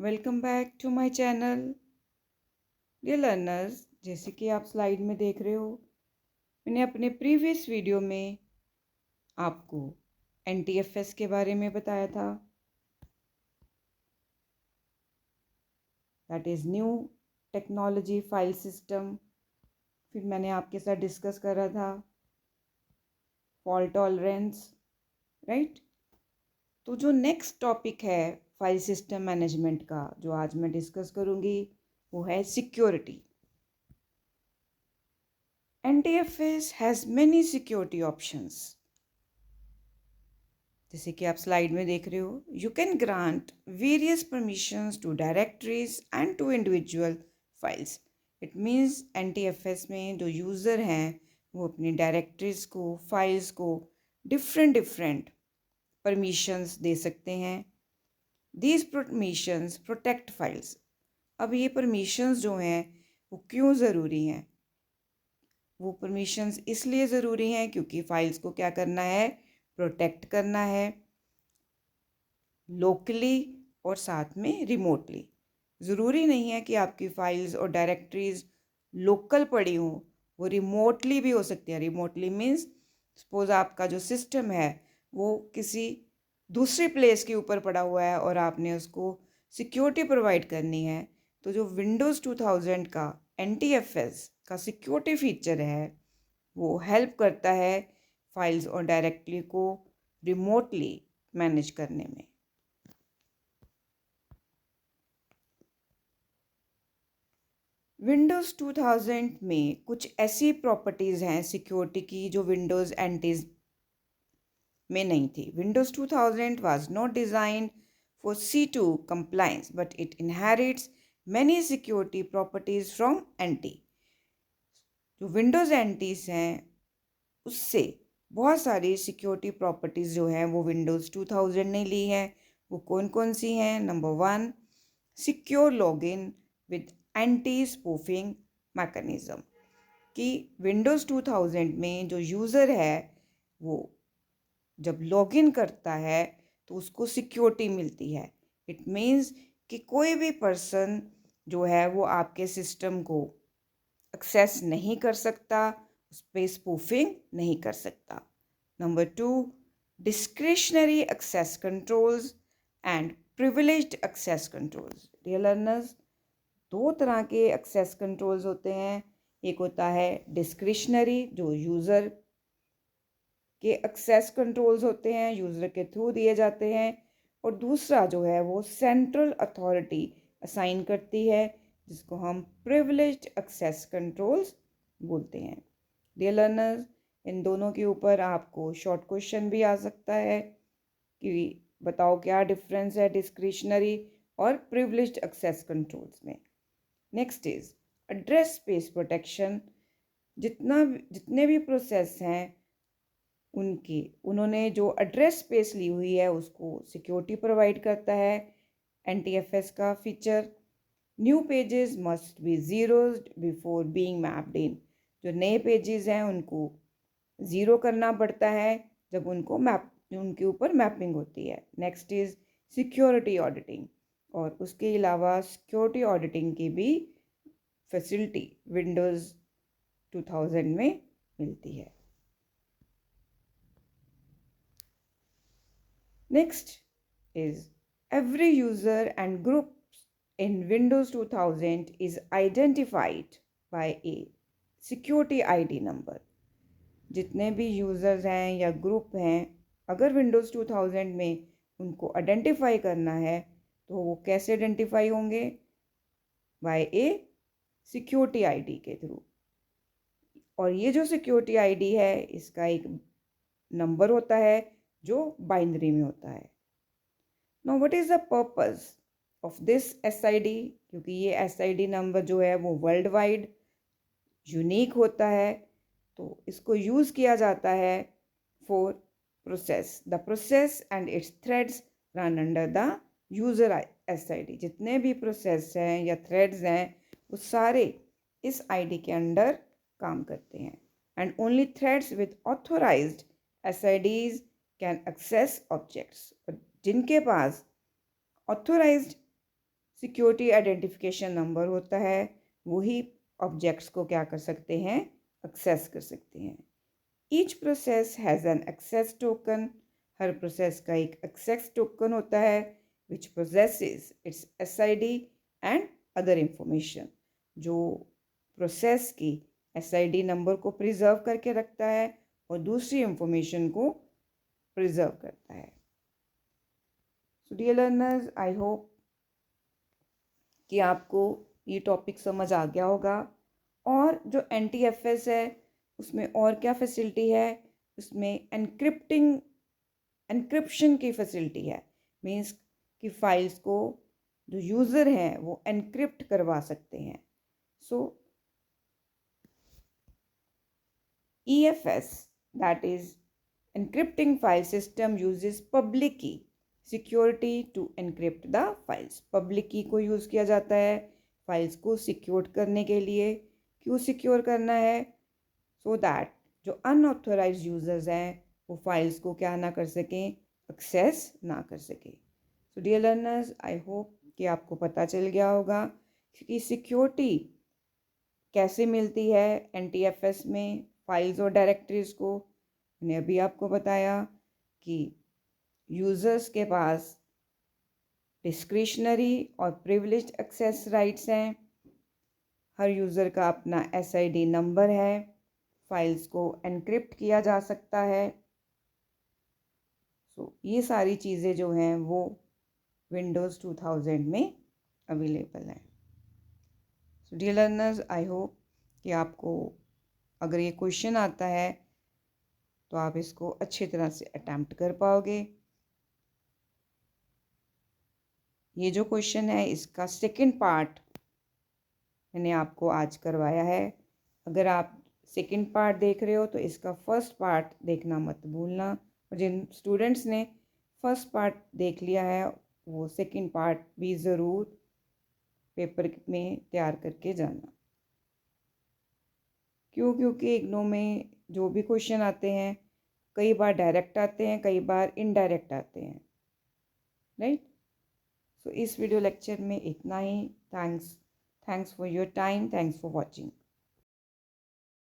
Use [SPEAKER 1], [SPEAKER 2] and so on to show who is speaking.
[SPEAKER 1] Welcome back to my channel dear learners. जैसे कि आप स्लाइड में देख रहे हो, मैंने अपने प्रीवियस वीडियो में आपको NTFS के बारे में बताया था, that is new technology file system. फिर मैंने आपके साथ डिस्कस करा था फॉल्ट टॉलरेंस, राइट। तो जो नेक्स्ट टॉपिक है फाइल सिस्टम मैनेजमेंट का, जो आज मैं डिस्कस करूँगी, वो है security. NTFS has many security options. जैसे कि आप स्लाइड में देख रहे हो, you can grant various permissions to directories and to individual files. It means NTFS में जो यूज़र हैं वो अपनी डायरेक्टरीज को, फाइल्स को डिफरेंट परमिशंस दे सकते हैं। These permissions protect files. अब ये परमिशंस जो हैं वो क्यों ज़रूरी हैं? वो परमिशंस इसलिए ज़रूरी हैं क्योंकि फाइल्स को क्या करना है, प्रोटेक्ट करना है, लोकली और साथ में रिमोटली। ज़रूरी नहीं है कि आपकी फाइल्स और डायरेक्टरीज लोकल पड़ी हों, वो रिमोटली भी हो सकती है। रिमोटली मीन्स सपोज़ आपका जो सिस्टम है वो किसी दूसरी प्लेस के ऊपर पड़ा हुआ है और आपने उसको सिक्योरिटी प्रोवाइड करनी है, तो जो विंडोज़ 2000 का NTFS का सिक्योरिटी फीचर है वो हेल्प करता है फाइल्स और डायरेक्टरी को रिमोटली मैनेज करने में। विंडोज़ 2000 में कुछ ऐसी प्रॉपर्टीज़ हैं सिक्योरिटी की जो विंडोज़ एंटीज़ में नहीं थी। Windows 2000 was not designed for C2 compliance, but it inherits many security properties from NT। जो विंडोज़ एंटीज़ हैं उससे बहुत सारी सिक्योरिटी प्रॉपर्टीज़ जो हैं वो विंडोज़ 2000 ने ली हैं। वो कौन कौन सी हैं? Number 1, secure login with anti spoofing mechanism. कि विंडोज़ 2000 में जो यूज़र है वो जब लॉगिन करता है तो उसको सिक्योरिटी मिलती है। इट मीन्स कि कोई भी पर्सन जो है वो आपके सिस्टम को एक्सेस नहीं कर सकता, उस पर स्पूफिंग नहीं कर सकता। Number 2, discretionary access controls and privileged access controls. Dear learners, दो तरह के एक्सेस कंट्रोल्स होते हैं। एक होता है डिस्क्रिशनरी, जो यूज़र के एक्सेस कंट्रोल्स होते हैं, यूज़र के थ्रू दिए जाते हैं। और दूसरा जो है वो सेंट्रल अथॉरिटी असाइन करती है, जिसको हम प्रिविलेज्ड एक्सेस कंट्रोल्स बोलते हैं। डियर लर्नर्स, इन दोनों के ऊपर आपको शॉर्ट क्वेश्चन भी आ सकता है कि बताओ क्या डिफरेंस है डिस्क्रिशनरी और प्रिविलेज्ड एक्सेस कंट्रोल्स में। Next is address space protection. जितने भी प्रोसेस हैं उन्होंने जो एड्रेस स्पेस ली हुई है उसको सिक्योरिटी प्रोवाइड करता है NTFS का feature. New pages must be zeroed before being mapped in. जो नए पेजेस हैं उनको ज़ीरो करना पड़ता है जब उनके ऊपर मैपिंग होती है। नेक्स्ट इज़ सिक्योरिटी ऑडिटिंग, और उसके अलावा सिक्योरिटी ऑडिटिंग की भी फैसिलिटी विंडोज़ 2000 में मिलती है। Next is every user and group in Windows 2000 is identified by a security ID number। जितने भी यूज़र्स हैं या ग्रुप हैं, अगर विंडोज़ 2000 में उनको आइडेंटिफाई करना है तो वो कैसे आइडेंटिफाई होंगे? बाय ए सिक्योरिटी आईडी के थ्रू। और ये जो सिक्योरिटी आईडी है इसका एक नंबर होता है जो बाइनरी में होता है। Now what is the purpose of this SID? क्योंकि ये SID नंबर जो है वो वर्ल्ड वाइड यूनिक होता है, तो इसको यूज़ किया जाता है for process. The process and it's threads run under the user SID। जितने भी प्रोसेस हैं या थ्रेड्स हैं वो सारे इस आईडी के अंडर काम करते हैं। And only threads with authorized SIDs can access objects. जिनके पास ऑथोराइज्ड सिक्योरिटी आइडेंटिफिकेशन नंबर होता है, वही ऑब्जेक्ट्स को क्या कर सकते हैं, एक्सेस कर सकते हैं। Each process has an access token, हर प्रोसेस का एक एक्सेस टोकन होता है which possesses its SID and other information, जो प्रोसेस की SID नंबर को प्रिजर्व करके रखता है और दूसरी इंफॉर्मेशन को प्रिजर्व करता है। So dear learners, I hope कि आपको ये टॉपिक समझ आ गया होगा। और जो NTFS है उसमें और क्या फैसिलिटी है, उसमें एनक्रिप्शन की फैसिलिटी है। मीन्स कि फाइल्स को जो यूज़र हैं वो एनक्रिप्ट करवा सकते हैं। सो EFS, that is encrypting file system, uses public key security to encrypt the files। Public की को यूज़ किया जाता है फाइल्स को सिक्योर करने के लिए। क्यों सिक्योर करना है? सो दैट जो अनऑथोराइज यूज़र्स हैं वो फाइल्स को क्या ना कर सकें, एक्सेस ना कर सकें। So dear learners, I hope कि आपको पता चल गया होगा कि सिक्योरिटी कैसे मिलती है NTFS में फाइल्स और डायरेक्टरीज को। मैंने अभी आपको बताया कि यूज़र्स के पास डिस्क्रिशनरी और प्रिविलेज्ड एक्सेस राइट्स हैं, हर यूज़र का अपना SID नंबर है, फाइल्स को एनक्रिप्ट किया जा सकता है। सो ये सारी चीज़ें जो हैं वो विंडोज़ 2000 में अवेलेबल हैं। So dear learners, I hope कि आपको अगर ये क्वेश्चन आता है तो आप इसको अच्छी तरह से अटैम्प्ट कर पाओगे। ये जो क्वेश्चन है इसका सेकंड पार्ट मैंने आपको आज करवाया है। अगर आप सेकंड पार्ट देख रहे हो तो इसका फर्स्ट पार्ट देखना मत भूलना, और जिन स्टूडेंट्स ने फर्स्ट पार्ट देख लिया है वो सेकंड पार्ट भी ज़रूर पेपर में तैयार करके जाना। क्योंकि इग्नू में जो भी क्वेश्चन आते हैं कई बार डायरेक्ट आते हैं, कई बार इनडायरेक्ट आते हैं, राइट। सो इस वीडियो लेक्चर में इतना ही। Thanks for your time, thanks for watching.